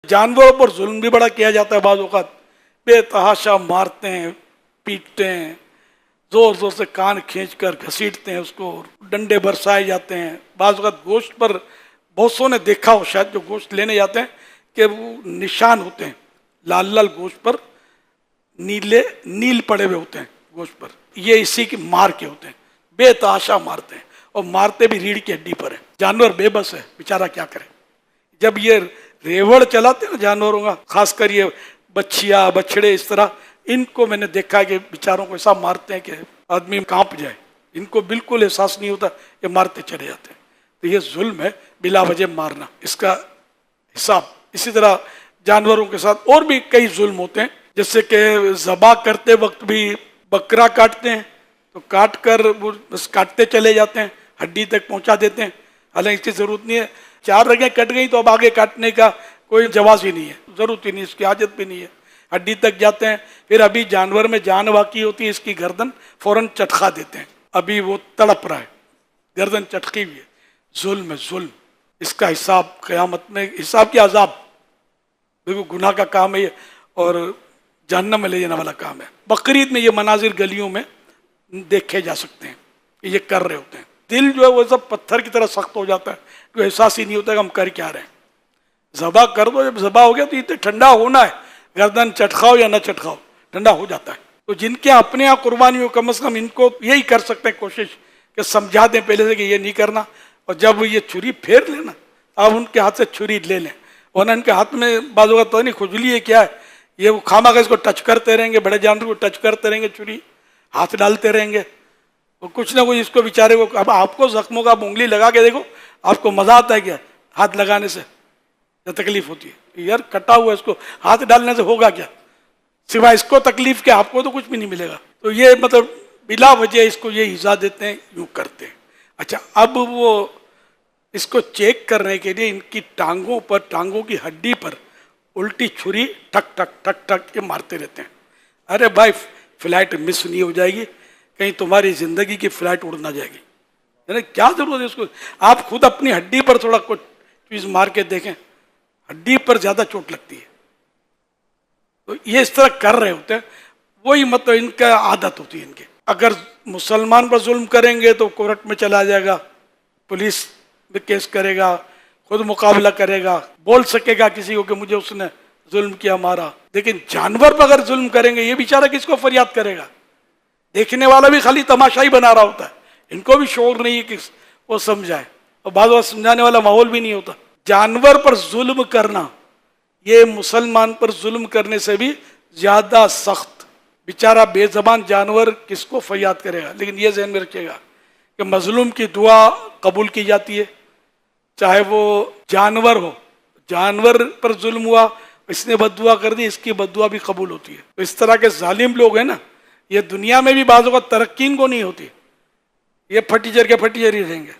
جانوروں پر ظلم بھی بڑا کیا جاتا ہے، بعض اوقات بے تحاشا مارتے ہیں، پیٹتے ہیں، زور زور سے کان کھینچ کر گھسیٹتے ہیں، اس کو ڈنڈے برسائے جاتے ہیں۔ بعض اوقات گوشت پر بہت سو نے دیکھا ہو شاید، جو گوشت لینے جاتے ہیں کہ وہ نشان ہوتے ہیں لال لال گوشت پر، نیل پڑے ہوئے ہوتے ہیں گوشت پر، یہ اسی کی مار کے ہوتے ہیں، بے تحاشا مارتے ہیں، اور مارتے بھی ریڑھ کی ہڈی پر ہے۔ جانور بے بس ہے بیچارہ، کیا کرے؟ جب یہ ریوڑ چلاتے ہیں نا جانوروں کا، خاص کر یہ بچھیا بچھڑے اس طرح، ان کو میں نے دیکھا کہ بیچاروں کو ایسا مارتے ہیں کہ آدمی کانپ جائے، ان کو بالکل احساس نہیں ہوتا، یہ مارتے چلے جاتے ہیں۔ تو یہ ظلم ہے بلا وجہ مارنا، اس کا حساب۔ اسی طرح جانوروں کے ساتھ اور بھی کئی ظلم ہوتے ہیں، جیسے کہ ذبح کرتے وقت بھی بکرا کاٹتے ہیں تو کاٹ کر وہ بس کاٹتے چلے جاتے ہیں، ہڈی تک پہنچا دیتے ہیں، حالانکہ اس کی ضرورت نہیں ہے۔ 4 رگیں کٹ گئی تو اب آگے کاٹنے کا کوئی جواز ہی نہیں ہے، ضرورت ہی نہیں، اس کی حاجت بھی نہیں ہے، ہڈی تک جاتے ہیں۔ پھر ابھی جانور میں جان واقعی ہوتی ہے، اس کی گردن فوراً چٹکا دیتے ہیں، ابھی وہ تڑپ رہا ہے، گردن چٹکی ہوئی ہے۔ ظلم ہے، ظلم، اس کا حساب قیامت میں، حساب کی عذاب، دیکھو گناہ کا کام ہے یہ، اور جہنم میں لے جانے والا کام ہے۔ بقرعید میں یہ مناظر گلیوں میں دیکھے جا سکتے ہیں کہ یہ کر رہے ہوتے ہیں۔ دل جو ہے وہ سب پتھر کی طرح سخت ہو جاتا ہے، تو احساس ہی نہیں ہوتا کہ ہم کر کیا رہے ہیں۔ ذبح کر دو، جب ذبح ہو گیا تو یہ ٹھنڈا ہونا ہے، گردن چٹکاؤ یا نہ چٹکاؤ، ٹھنڈا ہو جاتا ہے۔ تو جن کے اپنے یہاں قربانی ہو، کم از کم ان کو یہی کر سکتے ہیں کوشش کہ سمجھا دیں پہلے سے کہ یہ نہیں کرنا، اور جب یہ چھری پھیر لینا آپ ان کے ہاتھ سے چھری لے لیں، ورنہ ان کے ہاتھ میں بعض اوقات تو نہیں کھجلی ہے کیا ہے، یہ وہ خامہ کا اس کو ٹچ کرتے رہیں گے، بڑے جانور کو ٹچ کرتے رہیں گے، چھری ہاتھ ڈالتے رہیں گے، وہ کچھ نہ کچھ اس کو بیچارے کو۔ اب آپ کو زخموں کا انگلی لگا کے دیکھو، آپ کو مزہ آتا ہے کیا ہاتھ لگانے سے؟ یا تکلیف ہوتی ہے؟ یار کٹا ہوا اس کو ہاتھ ڈالنے سے ہوگا کیا، سوائے اس کو تکلیف کے آپ کو تو کچھ بھی نہیں ملے گا۔ تو یہ مطلب بلا وجہ اس کو یہ ایذا دیتے ہیں، یوں کرتے ہیں۔ اچھا، اب وہ اس کو چیک کرنے کے لیے ان کی ٹانگوں پر، ٹانگوں کی ہڈی پر الٹی چھری ٹک ٹک ٹک ٹک کے مارتے رہتے ہیں۔ ارے بھائی فلائٹ مس نہیں ہو جائے گی، کہیں تمہاری زندگی کی فلائٹ اڑ نہ جائے گی، یعنی کیا ضرورت ہے اس کو؟ آپ خود اپنی ہڈی پر تھوڑا کچھ چیز مار کے دیکھیں، ہڈی پر زیادہ چوٹ لگتی ہے۔ تو یہ اس طرح کر رہے ہوتے ہیں، وہی مطلب ان کا عادت ہوتی ہے ان کے۔ اگر مسلمان پر ظلم کریں گے تو کورٹ میں چلا جائے گا، پولیس میں کیس کرے گا، خود مقابلہ کرے گا، بول سکے گا کسی کو کہ مجھے اس نے ظلم کیا، مارا۔ لیکن جانور پر اگر ظلم کریں گے، یہ بیچارہ کس کو فریاد کرے گا؟ دیکھنے والا بھی خالی تماشا ہی بنا رہا ہوتا ہے، ان کو بھی شعور نہیں ہے کہ وہ سمجھائے، اور بعض وقت سمجھانے والا ماحول بھی نہیں ہوتا۔ جانور پر ظلم کرنا یہ مسلمان پر ظلم کرنے سے بھی زیادہ سخت۔ بیچارہ بے زبان جانور کس کو فریاد کرے گا؟ لیکن یہ ذہن میں رکھیے گا کہ مظلوم کی دعا قبول کی جاتی ہے، چاہے وہ جانور ہو۔ جانور پر ظلم ہوا، اس نے بد دعا کر دی، اس کی بد دعا بھی قبول ہوتی ہے۔ تو اس طرح کے ظالم لوگ ہیں نا، یہ دنیا میں بھی بعض اوقات ترقین کو نہیں ہوتی، یہ پھٹیچر کے پھٹیچر ہی رہیں گے،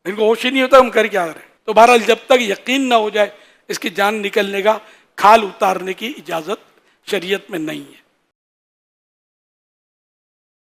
ان کو ہوش ہی نہیں ہوتا ہم کر کیا رہے ہیں۔ تو بہرحال جب تک یقین نہ ہو جائے اس کی جان نکلنے کا، کھال اتارنے کی اجازت شریعت میں نہیں ہے۔